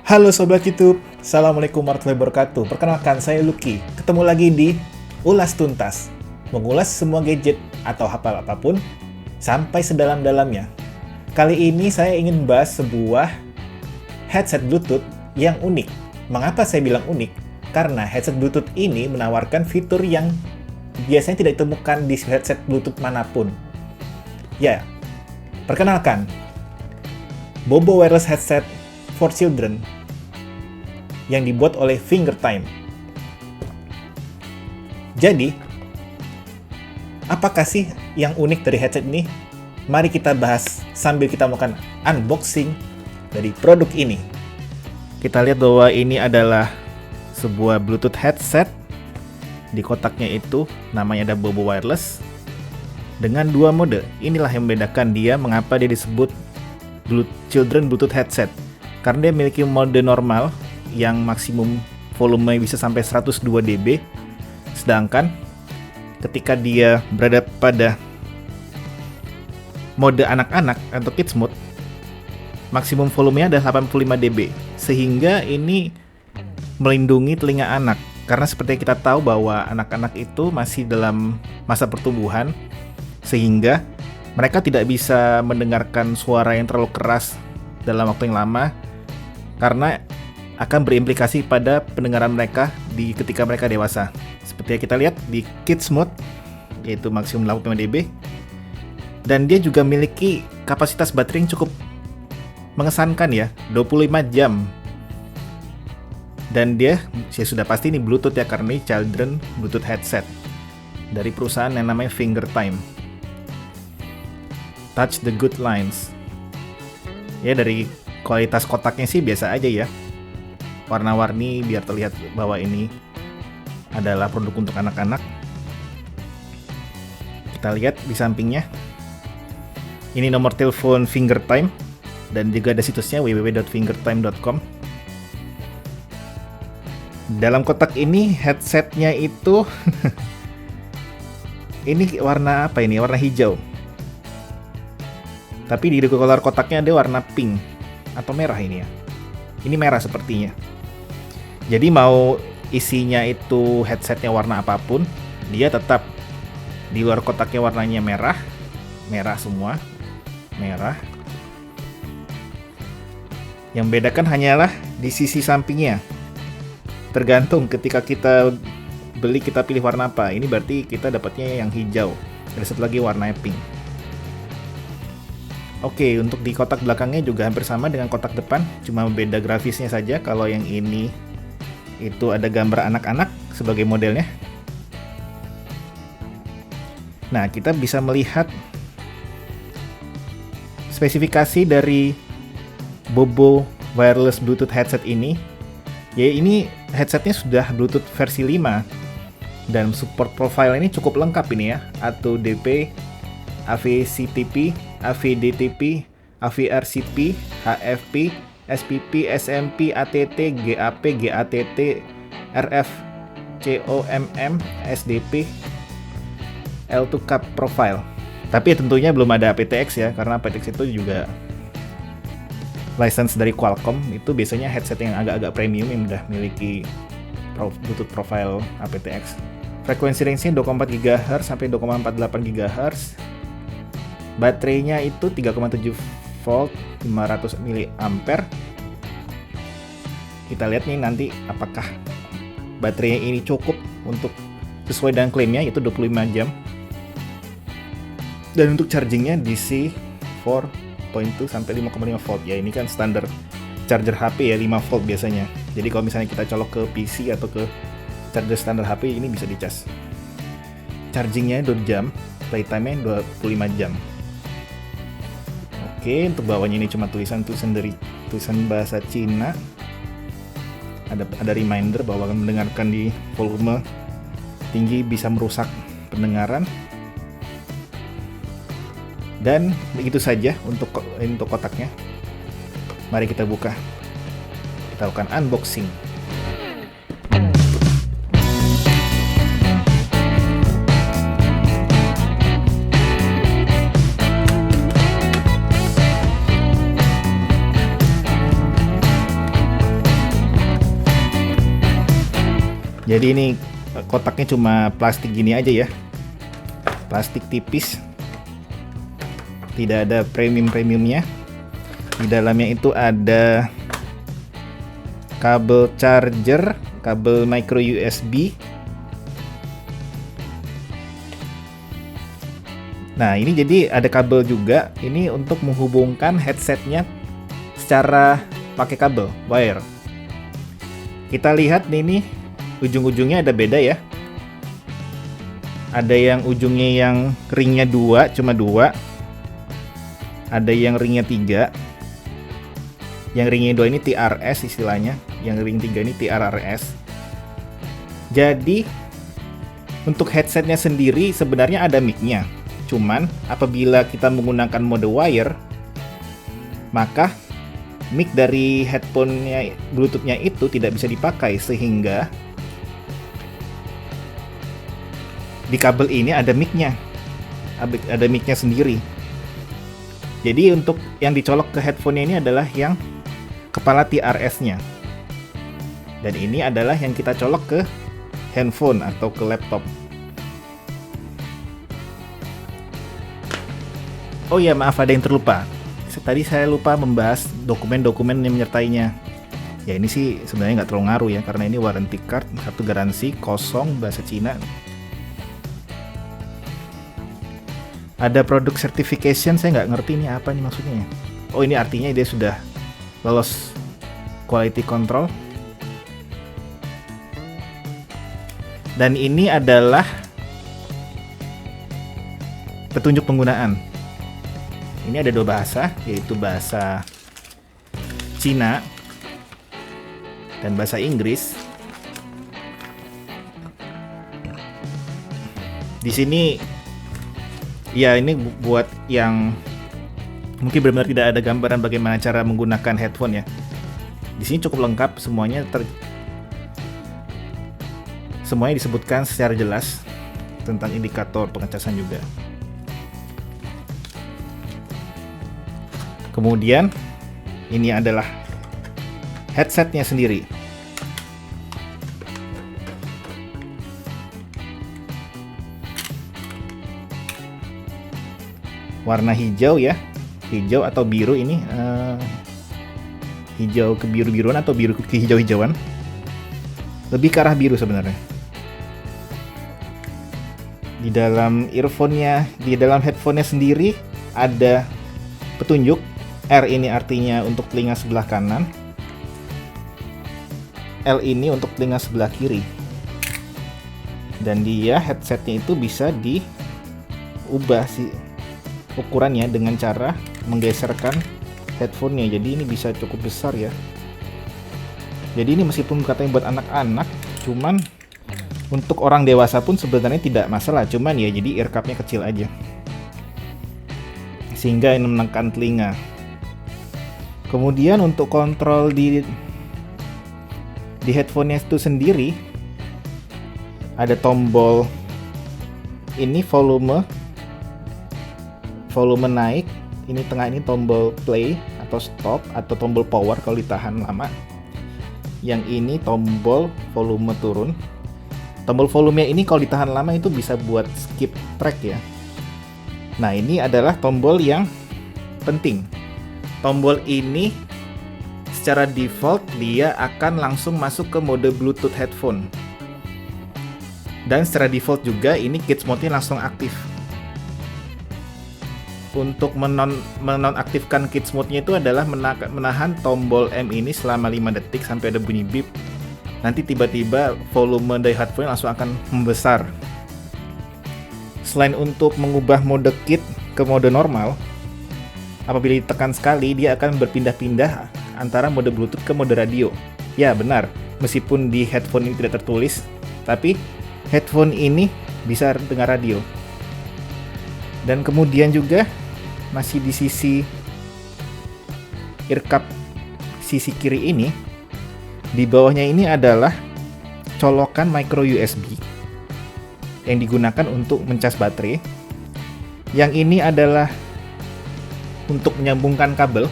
Halo Sobat YouTube, Assalamualaikum warahmatullahi wabarakatuh. Perkenalkan, saya Lucky. Ketemu lagi di Ulas Tuntas. Mengulas semua gadget atau hafal apapun sampai sedalam-dalamnya. Kali ini saya ingin bahas sebuah headset Bluetooth yang unik. Mengapa saya bilang unik? Karena headset Bluetooth ini menawarkan fitur yang biasanya tidak ditemukan di headset Bluetooth manapun. Ya, perkenalkan, Bobo Wireless Headset for Children yang dibuat oleh Fingertime. Jadi, apakah sih yang unik dari headset ini? Mari kita bahas sambil kita melakukan unboxing dari produk ini. Kita lihat bahwa ini adalah sebuah Bluetooth headset. Di kotaknya itu namanya ada Bobo Wireless dengan dua mode. Inilah yang membedakan dia mengapa dia disebut Children Bluetooth headset. Karena dia memiliki mode normal yang maksimum volume bisa sampai 102 dB. Sedangkan ketika dia berada pada mode anak-anak atau kids mode, maksimum volumenya adalah 85 dB. Sehingga ini melindungi telinga anak. Karena seperti yang kita tahu bahwa anak-anak itu masih dalam masa pertumbuhan, sehingga mereka tidak bisa mendengarkan suara yang terlalu keras dalam waktu yang lama, karena akan berimplikasi pada pendengaran mereka ketika mereka dewasa. Seperti yang kita lihat di kids mode, yaitu maksimum 85 dB. Dan dia juga memiliki kapasitas baterai yang cukup mengesankan ya, 25 jam. Dan dia sudah pasti ini Bluetooth ya, karena ini Children Bluetooth headset dari perusahaan yang namanya Fingertime. Touch the good lines. Ya, dari kualitas kotaknya sih biasa aja ya. Warna-warni biar terlihat bahwa ini adalah produk untuk anak-anak. Kita lihat di sampingnya. Ini nomor telepon Fingertime dan juga ada situsnya www.fingertime.com. Dalam kotak ini headsetnya itu ini warna apa ini? Warna hijau. Tapi di color kotaknya ada warna pink atau merah ini ya. Ini merah sepertinya. Jadi mau isinya itu headsetnya warna apapun, dia tetap di luar kotaknya warnanya merah. Merah semua. Merah. Yang bedakan hanyalah di sisi sampingnya. Tergantung ketika kita beli kita pilih warna apa. Ini berarti kita dapatnya yang hijau. Ada satu lagi warnanya pink. Oke, untuk di kotak belakangnya juga hampir sama dengan kotak depan, cuma beda grafisnya saja. Kalau yang ini itu ada gambar anak-anak sebagai modelnya. Nah, kita bisa melihat spesifikasi dari Bobo Wireless Bluetooth headset ini. Ya, ini headsetnya sudah Bluetooth versi 5 dan support profile ini cukup lengkap ini ya. AV-DP, AV-CTP, AV-DTP, AV-RCP, HFP, SPP, SMP, ATT, GAP, GATT, RF, COMM, SDP, L2 Cap profile. Tapi tentunya belum ada aptX ya, karena aptX itu juga license dari Qualcomm. Itu biasanya headset yang agak-agak premium yang udah memiliki Bluetooth profile aptX. Frekuensi range-nya 2,4 GHz sampai 2,48 GHz. Baterainya itu 3,7 volt 500 mAh. Kita lihat nih nanti apakah baterainya ini cukup untuk sesuai dengan klaimnya, yaitu 25 jam. Dan untuk chargingnya DC 4.2 sampai 5,5 volt. Ya, ini kan standar charger HP ya, 5 volt biasanya. Jadi kalau misalnya kita colok ke PC atau ke charger standar HP, ini bisa dicas. Chargingnya 2 jam, playtime-nya 25 jam. Oke, untuk bawahnya ini cuma tulisan dari tulisan bahasa Cina. Ada reminder bahwa mendengarkan di volume tinggi bisa merusak pendengaran. Dan begitu saja untuk kotaknya. Mari kita buka. Kita lakukan unboxing. Jadi ini kotaknya cuma plastik gini aja ya, plastik tipis, tidak ada premiumnya. Di dalamnya itu ada kabel charger, kabel micro USB. Nah, ini jadi ada kabel juga. Ini untuk menghubungkan headsetnya secara pakai kabel wire. Kita lihat nih ujung-ujungnya ada beda ya. Ada yang ujungnya yang ringnya cuma dua. Ada yang ringnya 3. Yang ringnya 2 ini TRS istilahnya. Yang ring 3 ini TRRS. Jadi untuk headsetnya sendiri sebenarnya ada mic-nya. Cuman apabila kita menggunakan mode wire, maka mic dari headphone-nya, Bluetooth-nya itu tidak bisa dipakai, sehingga di kabel ini ada mic-nya. Ada mic-nya sendiri. Jadi untuk yang dicolok ke headphone-nya ini adalah yang kepala TRS-nya. Dan ini adalah yang kita colok ke handphone atau ke laptop. Oh ya, maaf, ada yang terlupa. Tadi saya lupa membahas dokumen-dokumen yang menyertainya. Ya ini sih sebenarnya nggak terlalu ngaruh ya, karena ini warranty card, kartu garansi, kosong, bahasa Cina. Ada product certification, saya nggak ngerti ini apa nih maksudnya. Oh, ini artinya dia sudah lolos quality control. Dan ini adalah petunjuk penggunaan. Ini ada 2 bahasa, yaitu bahasa Cina dan bahasa Inggris. Di sini ya, ini buat yang mungkin benar-benar tidak ada gambaran bagaimana cara menggunakan headphone ya. Di sini cukup lengkap semuanya, semuanya disebutkan secara jelas tentang indikator pengecasan juga. Kemudian ini adalah headsetnya sendiri. Warna hijau ya, hijau atau biru ini, hijau ke biru-biruan atau biru ke hijau-hijauan. Lebih ke arah biru sebenarnya. Di dalam earphone-nya, di dalam headphone-nya sendiri ada petunjuk. R ini artinya untuk telinga sebelah kanan, L ini untuk telinga sebelah kiri. Dan dia headsetnya itu bisa diubah sih ukurannya dengan cara menggeserkan headphone-nya. Jadi ini bisa cukup besar ya. Jadi ini meskipun katanya buat anak-anak, cuman untuk orang dewasa pun sebenarnya tidak masalah. Cuman ya jadi ear cup-nya kecil aja, sehingga ini menekan telinga. Kemudian untuk kontrol di headphone-nya itu sendiri ada tombol ini volume naik, ini tengah ini tombol play atau stop atau tombol power kalau ditahan lama. Yang ini tombol volume turun. Tombol volume ini kalau ditahan lama itu bisa buat skip track ya. Nah, ini adalah tombol yang penting. Tombol ini secara default dia akan langsung masuk ke mode Bluetooth headphone. Dan secara default juga ini kids mode-nya langsung aktif. Untuk menonaktifkan kids mode-nya itu adalah menahan tombol M ini selama 5 detik sampai ada bunyi beep. Nanti tiba-tiba volume dari headphone langsung akan membesar. Selain untuk mengubah mode kit ke mode normal, apabila ditekan sekali, dia akan berpindah-pindah antara mode Bluetooth ke mode radio. Ya benar, meskipun di headphone ini tidak tertulis, tapi headphone ini bisa dengar radio. Dan kemudian juga masih di sisi ear cup sisi kiri ini, di bawahnya ini adalah colokan micro USB yang digunakan untuk mencas baterai. Yang ini adalah untuk menyambungkan kabel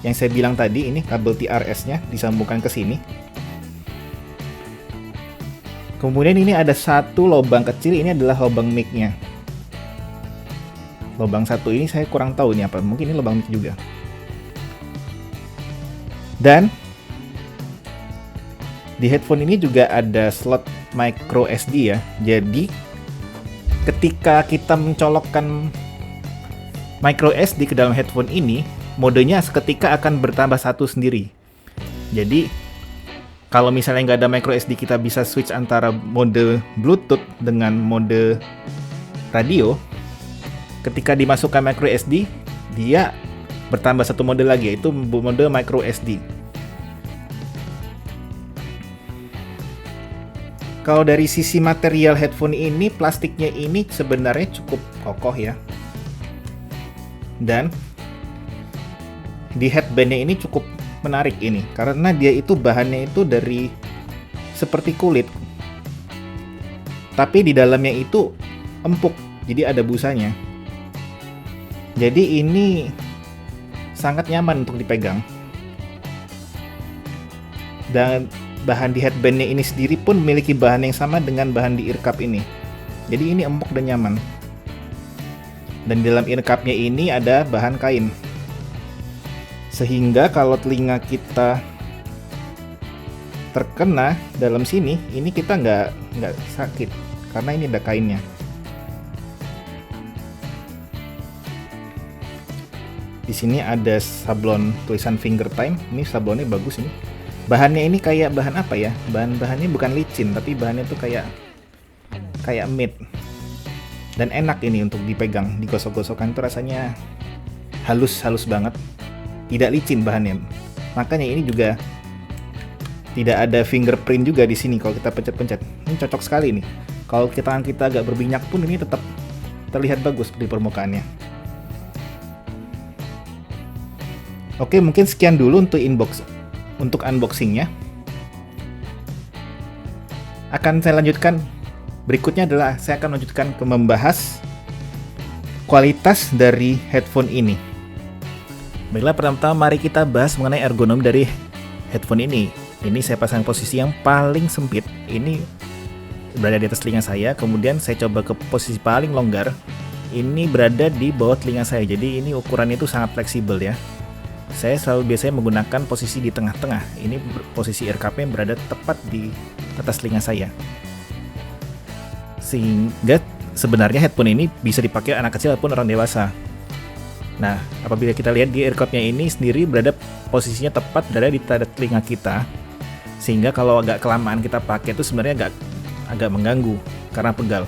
yang saya bilang tadi, ini kabel TRS-nya disambungkan ke sini. Kemudian ini ada satu lubang kecil, ini adalah lubang mic-nya. Lubang satu ini saya kurang tahu ini apa, mungkin ini lubang mic juga. Dan di headphone ini juga ada slot micro SD ya. Jadi ketika kita mencolokkan micro SD ke dalam headphone ini, modenya seketika akan bertambah satu sendiri. Jadi kalau misalnya nggak ada micro SD, kita bisa switch antara mode Bluetooth dengan mode radio. Ketika dimasukkan micro SD, dia bertambah satu mode lagi, yaitu mode micro SD. Kalau dari sisi material headphone ini, plastiknya ini sebenarnya cukup kokoh ya. Dan di headbandnya ini cukup menarik ini, karena dia itu bahannya itu dari seperti kulit, tapi di dalamnya itu empuk, jadi ada busanya. Jadi ini sangat nyaman untuk dipegang. Dan bahan di headbandnya ini sendiri pun memiliki bahan yang sama dengan bahan di earcup ini. Jadi ini empuk dan nyaman. Dan di dalam earcupnya ini ada bahan kain. Sehingga kalau telinga kita terkena dalam sini, ini kita nggak sakit karena ini ada kainnya. Di sini ada sablon tulisan finger time. Ini sablonnya bagus ini. Bahannya ini kayak bahan apa ya? Bahannya bukan licin, tapi bahannya tuh kayak meat. Dan enak ini untuk dipegang, digosok-gosokkan tuh rasanya halus banget. Tidak licin bahannya. Makanya ini juga tidak ada fingerprint juga di sini kalau kita pencet-pencet. Ini cocok sekali nih. Kalau tangan kita agak berminyak pun ini tetap terlihat bagus di permukaannya. Oke, mungkin sekian dulu untuk unboxingnya. Akan saya lanjutkan. Berikutnya adalah saya akan lanjutkan ke membahas kualitas dari headphone ini. Baiklah, pertama mari kita bahas mengenai ergonomi dari headphone ini. Ini saya pasang posisi yang paling sempit. Ini berada di atas telinga saya. Kemudian saya coba ke posisi paling longgar. Ini berada di bawah telinga saya. Jadi ini ukurannya itu sangat fleksibel ya. Saya selalu biasanya menggunakan posisi di tengah-tengah. Ini posisi earcupnya berada tepat di atas telinga saya. Sehingga sebenarnya headphone ini bisa dipakai anak kecil ataupun orang dewasa. Nah, apabila kita lihat di earcupnya ini sendiri posisinya tepat berada di telinga kita. Sehingga kalau agak kelamaan kita pakai itu sebenarnya agak mengganggu karena pegal.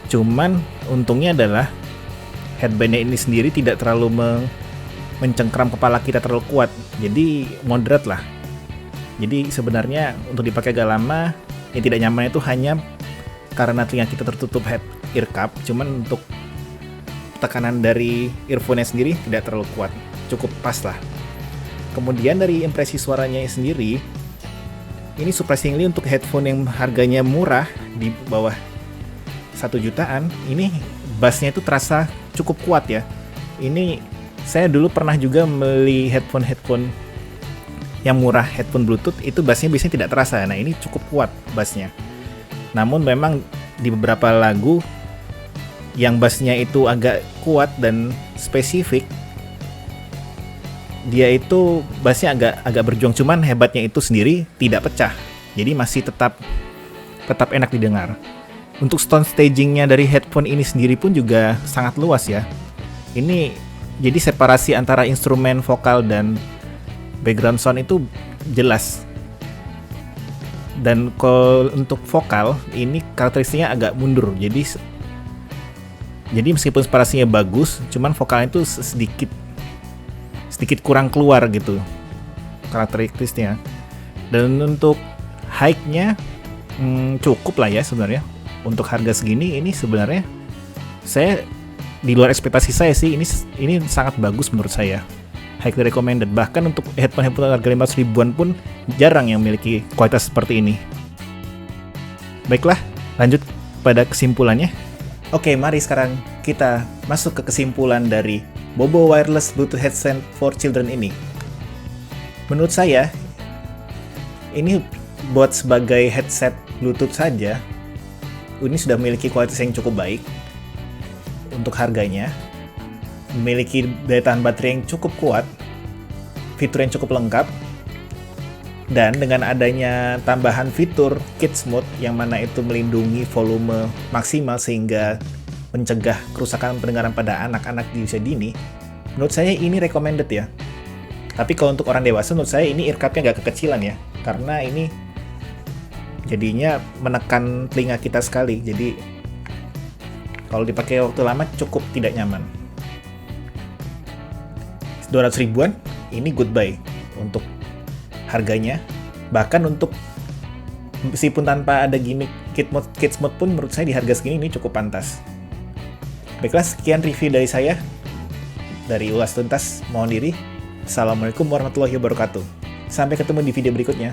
Cuman untungnya adalah headbandnya ini sendiri tidak terlalu mencengkram kepala kita terlalu kuat, jadi moderate lah. Jadi sebenarnya untuk dipakai agak lama, yang tidak nyaman itu hanya karena telinga kita tertutup earcup. Cuman untuk tekanan dari earphone-nya sendiri tidak terlalu kuat, cukup pas lah. Kemudian dari impresi suaranya sendiri, ini surprisingly untuk headphone yang harganya murah di bawah 1 jutaan, ini bassnya itu terasa cukup kuat ya. Ini saya dulu pernah juga beli headphone yang murah, headphone Bluetooth, itu bassnya biasanya tidak terasa. Nah, ini cukup kuat bassnya. Namun memang di beberapa lagu yang bassnya itu agak kuat dan spesifik, dia itu bassnya agak berjuang. Cuman hebatnya itu sendiri tidak pecah. Jadi masih tetap enak didengar. Untuk sound stagingnya dari headphone ini sendiri pun juga sangat luas ya. Ini jadi separasi antara instrumen vokal dan background sound itu jelas. Dan kalau untuk vokal ini karakteristiknya agak mundur. Jadi meskipun separasinya bagus, cuman vokalnya itu sedikit kurang keluar gitu karakteristiknya. Dan untuk high-nya cukup lah ya sebenarnya. Untuk harga segini ini sebenarnya saya di luar ekspektasi saya sih, ini sangat bagus menurut saya. Highly recommended. Bahkan untuk headphone harga 500 ribuan pun jarang yang memiliki kualitas seperti ini. Baiklah, lanjut pada kesimpulannya. Oke, mari sekarang kita masuk ke kesimpulan dari Bobo Wireless Bluetooth Headset for Children ini. Menurut saya, ini buat sebagai headset Bluetooth saja, ini sudah memiliki kualitas yang cukup baik untuk harganya, memiliki daya tahan baterai yang cukup kuat, fitur yang cukup lengkap, dan dengan adanya tambahan fitur Kids Mode yang mana itu melindungi volume maksimal sehingga mencegah kerusakan pendengaran pada anak-anak di usia dini, menurut saya ini recommended ya. Tapi kalau untuk orang dewasa, menurut saya ini earcupnya agak kekecilan ya, karena ini jadinya menekan telinga kita sekali. Jadi kalau dipakai waktu lama cukup tidak nyaman. 200 ribuan, ini goodbye untuk harganya. Bahkan untuk meskipun tanpa ada gimmick Kids Mode pun menurut saya di harga segini ini cukup pantas. Baiklah, sekian review dari saya. Dari Ulas Tuntas, mohon diri. Assalamualaikum warahmatullahi wabarakatuh. Sampai ketemu di video berikutnya.